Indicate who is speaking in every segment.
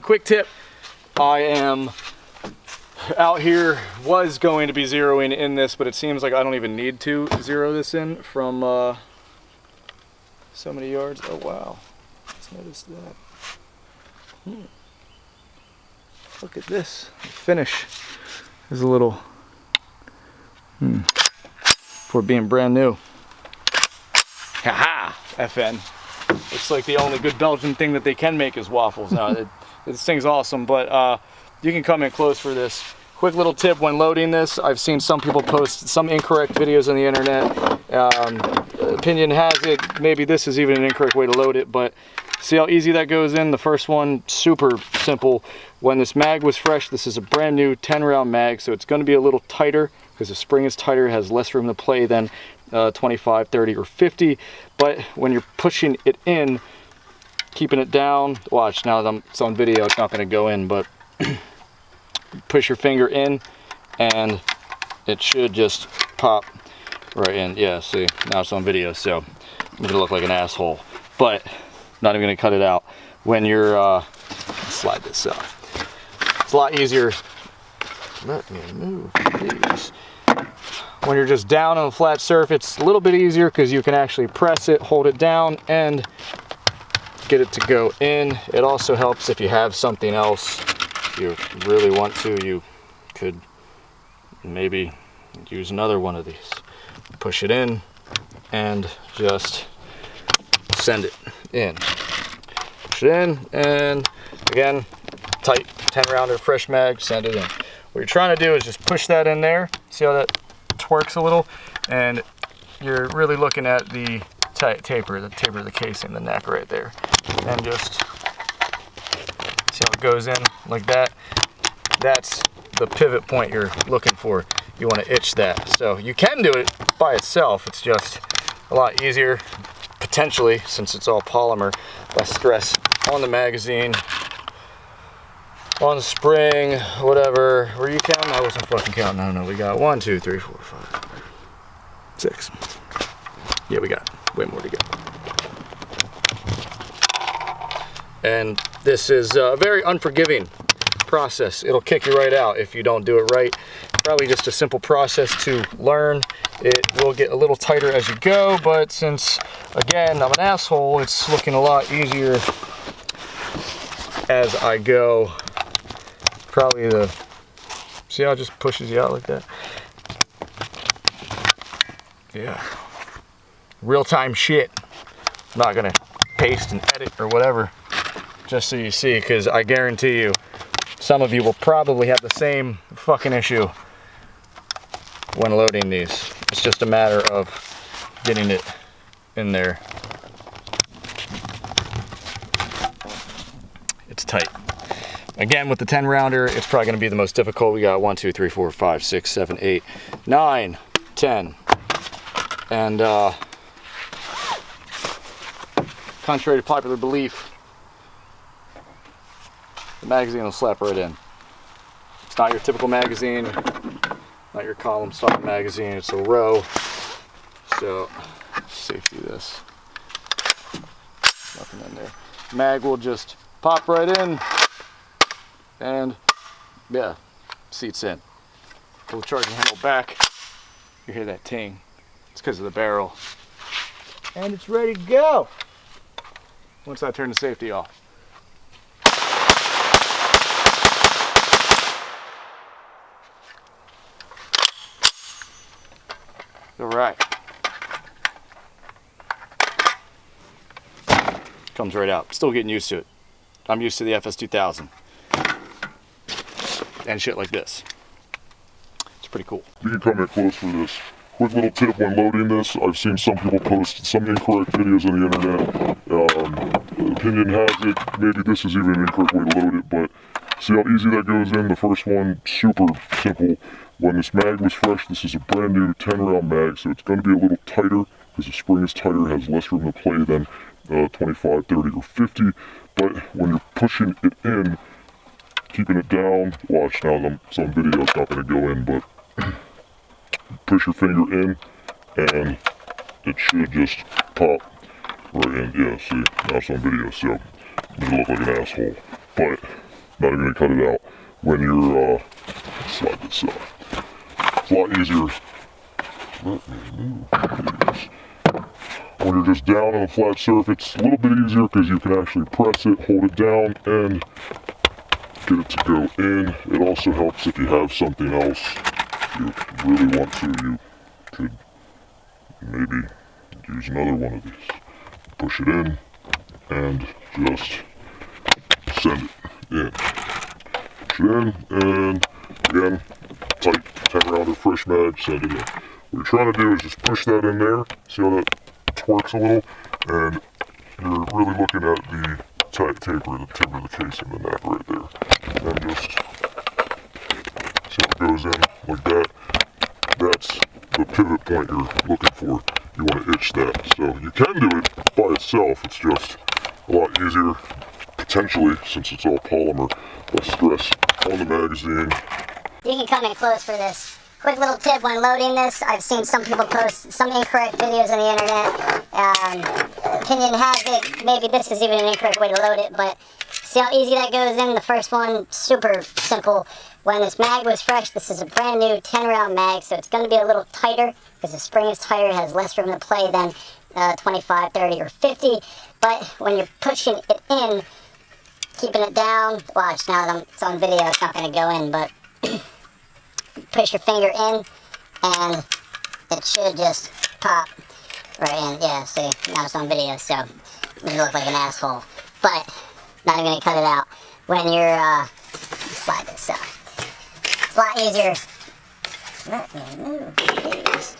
Speaker 1: quick tip. I am out here, was going to be zeroing in this, but it seems like I don't even need to zero this in from so many yards. Oh wow, just noticed that. Look at this. The finish is a little for being brand new. Haha, FN. It's like the only good Belgian thing that they can make is waffles. Now, this thing's awesome, but you can come in close for this. Quick little tip when loading this, I've seen some people post some incorrect videos on the internet. Opinion has it, maybe this is even an incorrect way to load it, but see how easy that goes in? The first one, super simple. When this mag was fresh, this is a brand new 10-round mag, so it's going to be a little tighter because the spring is tighter, it has less room to play than 25, 30, or 50. But when you're pushing it in, keeping it down, watch, now that it's on video, it's not going to go in, but push your finger in and it should just pop right in. Yeah, see, now it's on video, so I'm going to look like an asshole, but not even going to cut it out. When you're, slide this up. It's a lot easier. Let me move, please. When you're just down on a flat surface, it's a little bit easier because you can actually press it, hold it down, and get it to go in. It also helps if you have something else. If you really want to, you could maybe use another one of these. Push it in and just send it in. Push it in, and again, tight 10-rounder fresh mag, send it in. What you're trying to do is just push that in there. See how that twerks a little? And you're really looking at the taper of the casing, the neck right there. And just see how it goes in like that. That's the pivot point you're looking for. You want to itch that. So you can do it by itself. It's just a lot easier, potentially, since it's all polymer, less stress on the magazine, on the spring, whatever. Were you counting? I wasn't fucking counting. I don't know. We got 1, 2, 3, 4, 5, 6. Yeah, we got way more to go. And this is a very unforgiving process. It'll kick you right out if you don't do it right. Probably just a simple process to learn. It will get a little tighter as you go, but since, again, I'm an asshole, it's looking a lot easier as I go. Probably see how it just pushes you out like that? Yeah. Real-time shit. I'm not gonna paste and edit or whatever, just so you see, because I guarantee you, some of you will probably have the same fucking issue when loading these. It's just a matter of getting it in there. It's tight. Again, with the 10-rounder, it's probably going to be the most difficult. We got 1, 2, 3, 4, 5, 6, 7, 8, 9, 10. And contrary to popular belief, the magazine will slap right in. It's not your typical magazine, not your column style magazine, it's a row. So, safety this. Nothing in there. Mag will just pop right in. And yeah, seats in. Pull the charging handle back. You hear that ting. It's because of the barrel. And it's ready to go. Once I turn the safety off. All right. Comes right out. Still getting used to it. I'm used to the FS2000. And shit like this. It's pretty cool.
Speaker 2: You can come in close for this. Quick little tip when loading this. I've seen some people post some incorrect videos on the internet. Opinion has it, maybe this is even an incorrect way to load it, but see how easy that goes in? The first one, super simple. When this mag was fresh, this is a brand new 10-round mag, so it's going to be a little tighter because the spring is tighter, has less room to play than 25, 30, or 50. But when you're pushing it in, keeping it down, watch now, it's on video, it's not going to go in, but push your finger in and it should just pop right in. Yeah, see, now it's on video, so I'm going to look like an asshole. but not even gonna cut it out. When you're, slide this up. It's a lot easier. When you're just down on a flat surface, it's a little bit easier because you can actually press it, hold it down, and get it to go in. It also helps if you have something else. If you really want to, you could maybe use another one of these. Push it in and just send it in. Push it in and again, tight 10 rounder fresh mag, send it in. What you're trying to do is just push that in there. See how that twerks a little? And you're really looking at the taper, the tip of the case in the neck right there. And just see how it goes in like that. That's the pivot point you're looking for. You want to itch that. So you can do it by itself. It's just a lot easier, potentially, since it's all polymer. Less stress on the magazine.
Speaker 3: You can come in close for this. Quick little tip when loading this. I've seen some people post some incorrect videos on the internet. Opinion has it, maybe this is even an incorrect way to load it, but see how easy that goes in? The first one, super simple. When this mag was fresh, this is a brand new 10 round mag, so it's going to be a little tighter because the spring is tighter, it has less room to play than 25, 30, or 50. But when you're pushing it in, keeping it down, watch now that it's on video, it's not going to go in, but push your finger in and it should just pop right in. Yeah, see, now it's on video, so you look like an asshole, but not even gonna cut it out. When you're slide this up, it's a lot easier. Let me move these.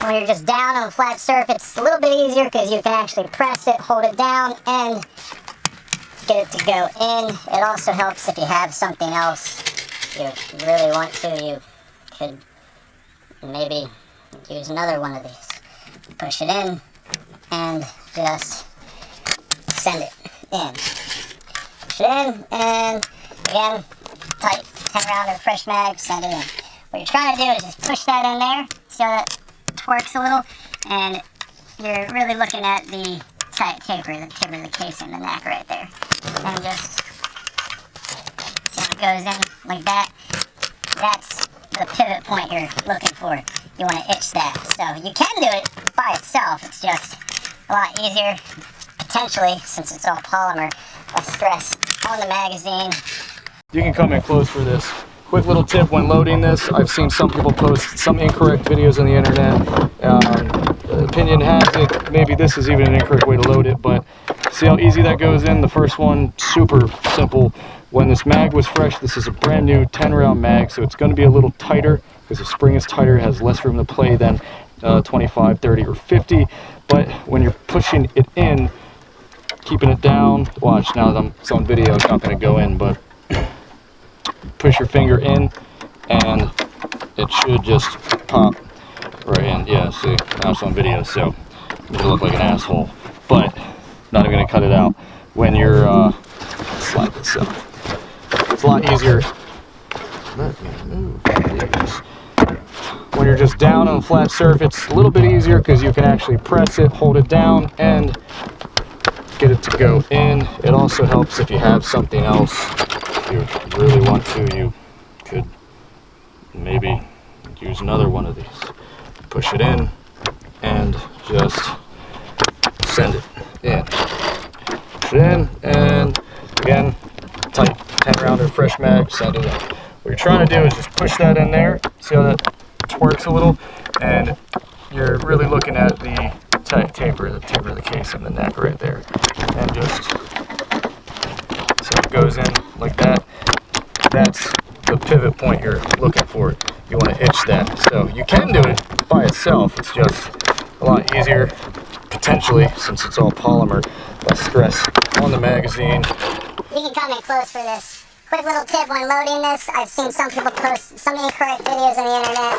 Speaker 3: When you're just down on a flat surface, it's a little bit easier because you can actually press it, hold it down, and get it to go in. It also helps if you have something else you really want to. You could maybe use another one of these. Push it in and just send it in. Push it in and again, tight 10 rounder fresh mag, send it in. What you're trying to do is just push that in there. See how that twerks a little? And you're really looking at the tight taper, the tip of the case in the neck right there. And just see how it goes in like that. That's the pivot point you're looking for. You want to itch that. So you can do it by itself. It's just a lot easier, potentially, since it's all polymer. Less stress on the magazine.
Speaker 1: You can come in close for this. Quick little tip when loading this. I've seen some people post some incorrect videos on the internet. Opinion has it, maybe this is even an incorrect way to load it, but see how easy that goes in? The first one, super simple. When this mag was fresh, this is a brand new 10 round mag, so it's going to be a little tighter because the spring is tighter, it has less room to play than 25, 30, or 50. But when you're pushing it in, keeping it down, watch now that it's on video, it's not going to go in, but push your finger in and it should just pop right in. Yeah, see, now it's on video, so you look like an asshole, but not even going to cut it out. When you're, slide this up. It's a lot easier. Let me move these. When you're just down on a flat surface, it's a little bit easier because you can actually press it, hold it down, and get it to go in. It also helps if you have something else you really want to. You could maybe use another one of these. Push it in and just send it in. Push it in and again, tight 10 rounder fresh mag, send it in. What you're trying to do is just push that in there. See how that twerks a little? And you're really looking at the tight taper, the tip of the case in the neck right there. And just so it goes in like that. That's the pivot point you're looking for. You want to itch that. So you can do it by itself. It's just a lot easier, potentially, since it's all polymer. Less stress on the magazine.
Speaker 3: You can come in close for this. Quick little tip when loading this. I've seen some people post some incorrect videos on the internet.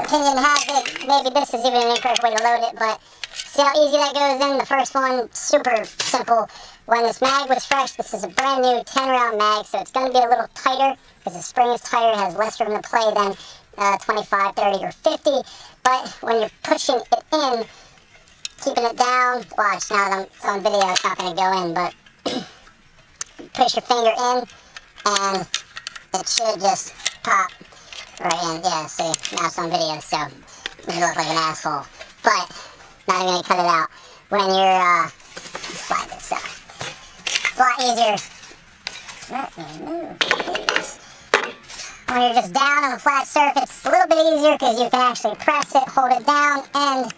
Speaker 3: Opinion has it, maybe this is even an incorrect way to load it, but see how easy that goes in? The first one, super simple. When this mag was fresh, this is a brand new 10 round mag, so it's going to be a little tighter because the spring is tighter, it has less room to play than 25, 30, or 50. But when you're pushing it in, keeping it down, watch now that it's on video, it's not going to go in, but push your finger in, and it should just pop right in. Yeah, see, now it's on video, so you look like an asshole. But, not even gonna cut it out. When you're, slide this up. It's a lot easier. Let me move, please. When you're just down on a flat surface, it's a little bit easier because you can actually press it, hold it down, and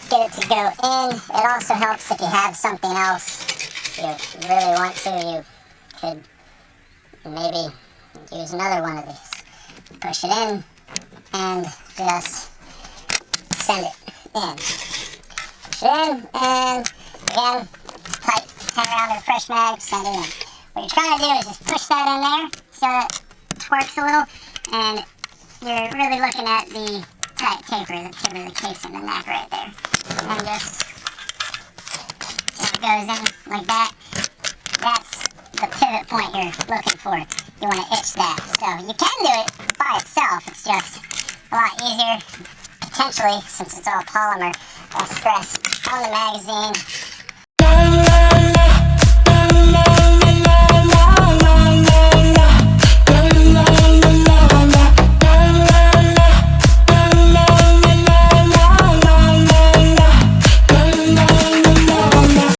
Speaker 3: get it to go in. It also helps if you have something else you really want to. You could maybe use another one of these. Push it in and just send it in. Push it in and again, tight 10-rounder fresh mag, send it in. What you're trying to do is just push that in there so that it twerks a little, and you're really looking at the tight taper, the tip of the case in the neck right there. And just, so it goes in like that. That's the pivot point you're looking for. You want to itch that. So you can do it by itself. It's just a lot easier, potentially, since it's all polymer, less stress on the magazine.